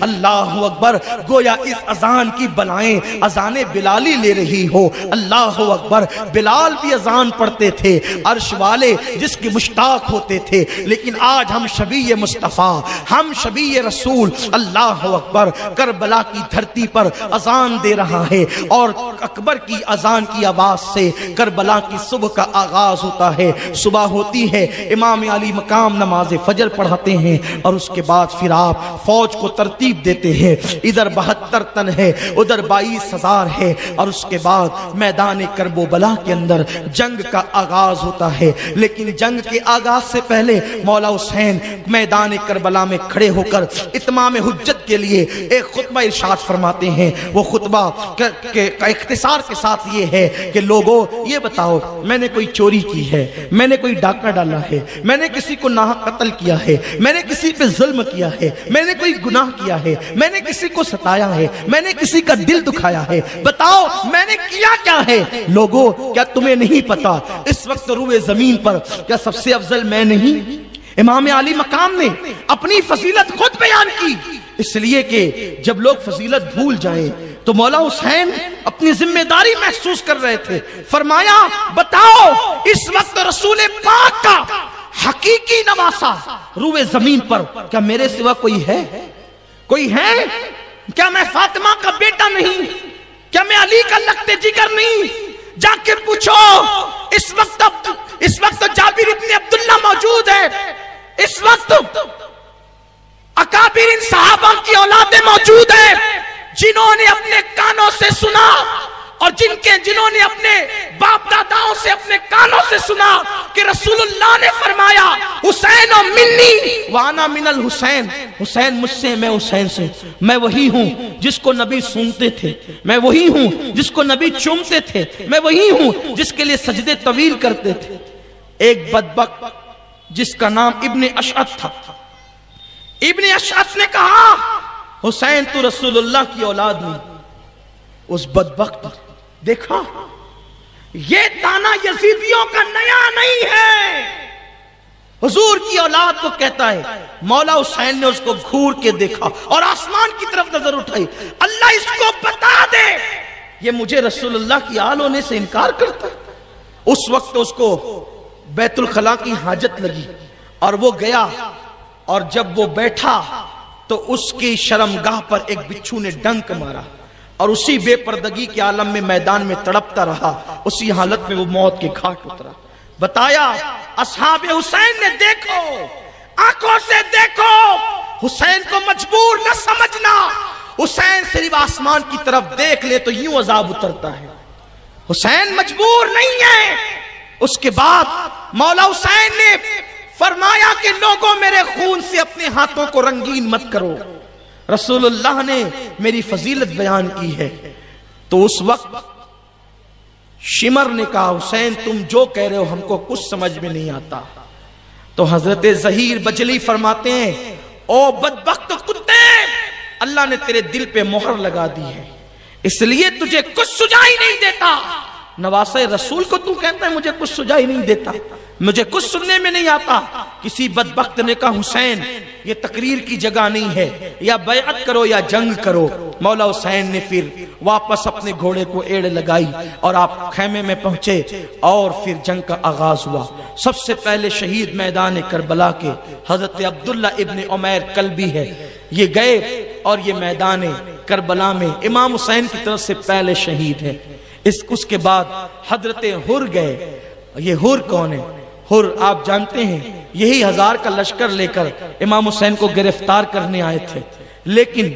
اللہ اکبر، گویا اس اذان کی بلائیں اذان بلالی لے رہی ہو۔ اللہ اکبر، بلال بھی اذان پڑھتے تھے، عرش والے جس کے مشتاق ہوتے تھے، لیکن آج ہم شبیہ مصطفیٰ، ہم شبیہ رسول، اللہ اکبر، کربلا کی دھرتی پر اذان دے رہا ہے، اور اکبر کی اذان کی آواز سے کربلا کی صبح کا آغاز ہوتا ہے۔ صبح ہوتی ہے، امام علی مقام نماز فجر پڑھاتے ہیں، اور اس کے بعد پھر آپ فوج کو ترتیب دیتے ہیں، ادھر 72 تن ہے، ادھر 22,000 ہے، اور اس کے بعد میدان کرب و بلا کے اندر جنگ کا آغاز ہوتا ہے۔ لیکن جنگ کے آغاز سے پہلے مولا حسین میدان کربلا میں کھڑے ہو کر اتمام حجت کے لیے ایک خطبہ ارشاد فرماتے ہیں۔ وہ خطبہ کا اختصار کے ساتھ یہ ہے کہ لوگوں یہ بتاؤ، میں نے کوئی چوری کی ہے، میں نے کوئی ڈاکہ ڈالا ہے، میں نے کسی کو ناحق قتل کیا ہے، میں نے کسی پہ ظلم کیا ہے، میں نے کوئی گناہ کیا ہے، میں نے کسی کو ستایا ہے، میں نے کسی کا دل دکھایا ہے، بتاؤ میں نے کیا کیا ہے؟ لوگوں کیا تمہیں نہیں پتا اس وقت روئے زمین پر کیا سب سے افضل میں نہیں؟ امام علی مقام نے اپنی فضیلت خود بیان کی، اس لیے کہ جب لوگ فضیلت بھول جائیں تو مولا حسین اپنی ذمہ داری محسوس کر رہے تھے۔ فرمایا بتاؤ اس وقت رسول پاک کا حقیقی نواسا روئے زمین پر کیا میرے سوا کوئی ہے؟ کوئی ہے؟ کیا میں فاطمہ کا بیٹا نہیں؟ کیا میں علی کا لخت جگر نہیں؟ جا کے پوچھو، اس وقت جابر ابن عبداللہ موجود ہے، اس وقت اکابرین صحابہ کی اولادیں موجود ہیں جنہوں نے اپنے کانوں سے سنا، اور جنہوں نے اپنے باپ داداؤں سے اپنے کانوں سے سنا کہ رسول اللہ نے فرمایا حسین و منی وانا من الحسین، حسین مجھ سے، میں حسین سے، میں وہی ہوں جس کو نبی سنتے تھے، میں وہی ہوں جس کو نبی چومتے تھے، میں وہی ہوں جس کے لیے سجدے طویل کرتے تھے۔ ایک بدبخت جس کا نام ابن اشعث تھا، ابن اشعث نے کہا حسین تو رسول اللہ کی اولاد نہیں۔ اس بدبخت دیکھا، یہ تانا یزیدیوں کا نیا نہیں ہے، حضور کی اولاد کو کہتا ہے۔ مولا حسین نے اس کو گھور کے دیکھا اور آسمان کی طرف نظر اٹھائی، اللہ اس کو بتا دے یہ مجھے رسول اللہ کی آل ہونے سے انکار کرتا ہے۔ اس وقت اس کو بیت الخلا کی حاجت لگی اور وہ گیا، اور جب وہ بیٹھا تو اس کی شرمگاہ پر ایک بچھو نے ڈنک مارا، اور اسی بے پردگی کے عالم میں میدان میں تڑپتا رہا، اسی حالت میں وہ موت کے گھاٹ اترا۔ بتایا اصحاب حسین نے دیکھو، آنکھوں سے دیکھو، حسین کو مجبور نہ سمجھنا، حسین صرف آسمان کی طرف دیکھ لے تو یوں عذاب اترتا ہے، حسین مجبور نہیں ہے۔ اس کے بعد مولا حسین نے فرمایا کہ لوگوں میرے خون سے اپنے ہاتھوں کو رنگین مت کرو، رسول اللہ نے میری فضیلت بیان کی ہے۔ تو اس وقت شمر نے کہا حسین تم جو کہہ رہے ہو ہم کو کچھ سمجھ میں نہیں آتا۔ تو حضرت ظہیر بجلی فرماتے ہیں او بدبخت کتے، اللہ نے تیرے دل پہ مہر لگا دی ہے، اس لیے تجھے کچھ سجائی نہیں دیتا۔ نواسہ رسول کو تو کہتا ہے مجھے کچھ سجائی نہیں دیتا، مجھے کچھ سننے میں نہیں آتا۔ کسی بدبخت نے کہا حسین یہ تقریر کی جگہ نہیں ہے، یا بیعت کرو یا جنگ کرو۔ مولا حسین نے پھر واپس اپنے گھوڑے کو ایڑ لگائی اور آپ خیمے میں پہنچے، اور پھر جنگ کا آغاز ہوا۔ سب سے پہلے شہید میدان کربلا کے حضرت عبداللہ ابن عمیر کلبی ہے، یہ گئے اور یہ میدان کربلا میں امام حسین کی طرف سے پہلے شہید ہے۔ اس کے بعد حضرت حر گئے۔ یہ حر کون ہے؟ حر آپ جانتے ہیں یہی 1000 کا لشکر لے کر امام حسین کو گرفتار کرنے آئے تھے، لیکن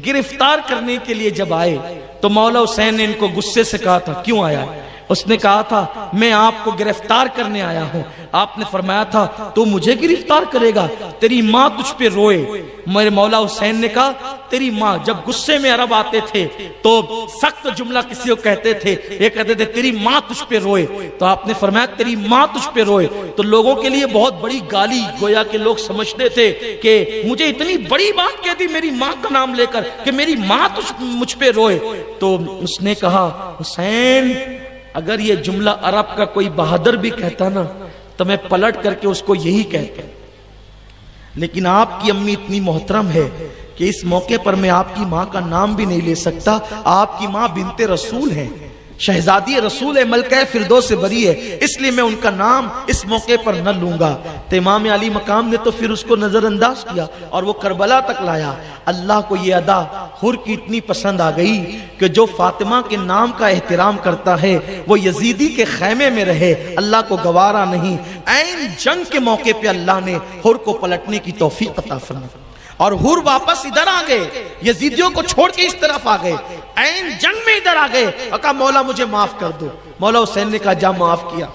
گرفتار کرنے کے لیے جب آئے تو مولا حسین نے ان کو غصے سے کہا تھا کیوں آیا ہے؟ اس نے کہا تھا میں آپ کو گرفتار کرنے آیا ہوں۔ آپ نے فرمایا تھا تو مجھے گرفتار کرے گا، تیری ماں تجھ پہ روئے۔ میرے مولا حسین نے کہا تیری ماں، جب غصے میں عرب آتے تھے تو سخت جملہ کسی کو کہتے تھے، یہ کہتے تھے تیری ماں تجھ پہ روئے، تو آپ نے فرمایا تیری ماں تجھ پہ روئے، تو لوگوں کے لیے بہت بڑی گالی، گویا کہ لوگ سمجھتے تھے کہ مجھے اتنی بڑی بات کہہ دی میری ماں کا نام لے کر کہ میری ماں مجھ پہ روئے۔ تو اس نے کہا حسین اگر یہ جملہ عرب کا کوئی بہادر بھی کہتا نا تو میں پلٹ کر کے اس کو یہی کہتا، لیکن آپ کی امی اتنی محترم ہے کہ اس موقع پر میں آپ کی ماں کا نام بھی نہیں لے سکتا. آپ کی ماں بنت رسول ہیں، شہزادی رسول ہے، ملکہ فردوس سے بری ہے، اس لیے میں ان کا نام اس موقع پر نہ لوں گا. تو امام علی مقام نے تو پھر اس کو نظر انداز کیا اور وہ کربلا تک لایا. اللہ کو یہ ادا حر کی اتنی پسند آ گئی کہ جو فاطمہ کے نام کا احترام کرتا ہے وہ یزیدی کے خیمے میں رہے، اللہ کو گوارا نہیں. عین جنگ کے موقع پہ اللہ نے حر کو پلٹنے کی توفیق عطا فرمائی اور حر واپس ادھر آ گئے، یزیدیوں کو چھوڑ کے اس طرف آ گئے، عین جنگ میں ادھر آ گئے اور کہا مولا مجھے معاف کر دو. مولا حسین نے کہا جا معاف کیا،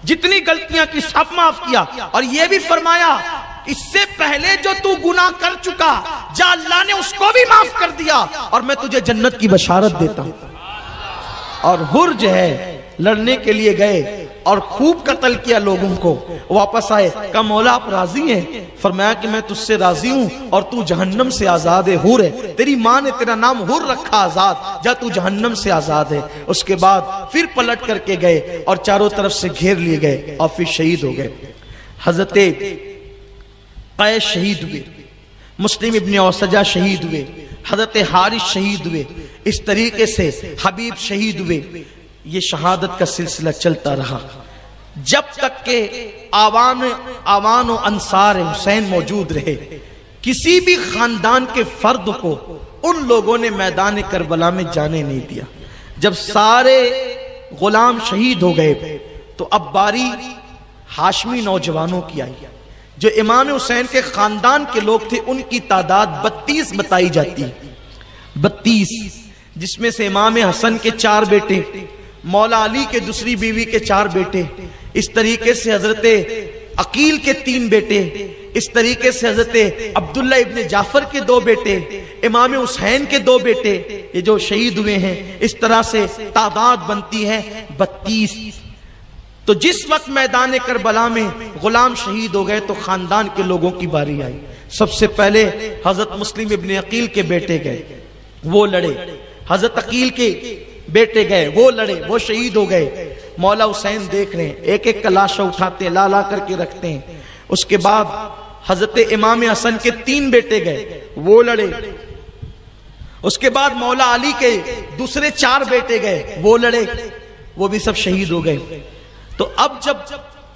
جتنی غلطیاں کی سب معاف کیا. اور یہ بھی فرمایا اس سے پہلے جو تو گناہ کر چکا جا، اللہ نے اس کو بھی معاف کر دیا اور میں تجھے جنت کی بشارت دیتا ہوں. اور حر جو ہے لڑنے کے لیے گئے اور خوب قتل کیا لوگوں کو، واپس آئے، کہا مولا آپ راضی ہیں؟ فرمایا کہ میں تجھ سے راضی ہوں اور تو جہنم سے آزاد ہے. حر ہے، تیری ماں نے تیرا نام حر رکھا آزاد، جا تو جہنم سے آزاد ہے. اس کے بعد پھر پلٹ کر کے گئے اور چاروں طرف سے گھیر لیے گئے اور پھر شہید ہو گئے. حضرت قیس شہید ہوئے، مسلم ابن اوسجہ شہید ہوئے، حضرت حارث شہید ہوئے، اس طریقے سے حبیب شہید ہوئے. یہ شہادت کا سلسلہ چلتا رہا جب تک کہ آوان و انصار حسین موجود رہے. کسی بھی خاندان کے فرد کو ان لوگوں نے میدان کربلا میں جانے نہیں دیا. جب سارے غلام شہید ہو گئے تو اب باری ہاشمی نوجوانوں کی آئی. جو امام حسین کے خاندان کے لوگ تھے ان کی تعداد 32 بتائی جاتی ہے، 32، جس میں سے امام حسن کے 4 بیٹے، مولا علی کے دوسری بیوی کے 4 بیٹے، اس طریقے سے حضرت عقیل کے 3 بیٹے، اس طریقے سے حضرت عبداللہ ابن جعفر کے 2 بیٹے، امام حسین کے 2 بیٹے، یہ جو شہید ہوئے ہیں. اس طرح سے تعداد بنتی ہے 32. تو جس وقت میدان کربلا میں غلام شہید ہو گئے تو خاندان کے لوگوں کی باری آئی. سب سے پہلے حضرت مسلم ابن عقیل کے بیٹے گئے، وہ لڑے. حضرت عقیل کے بیٹے گئے، وہ لڑے، وہ شہید ہو گئے. مولا حسین دیکھ رہے ہیں، ایک ایک کا لاشا اٹھاتے لا لا کر کے رکھتے ہیں. اس کے بعد حضرت امام حسن کے 3 بیٹے گئے، وہ لڑے. اس کے بعد مولا علی کے دوسرے 4 بیٹے گئے، وہ لڑے، وہ بھی سب شہید ہو گئے. تو اب جب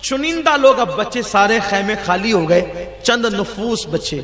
چنندہ لوگ اب بچے، سارے خیمے خالی ہو گئے، چند نفوس بچے.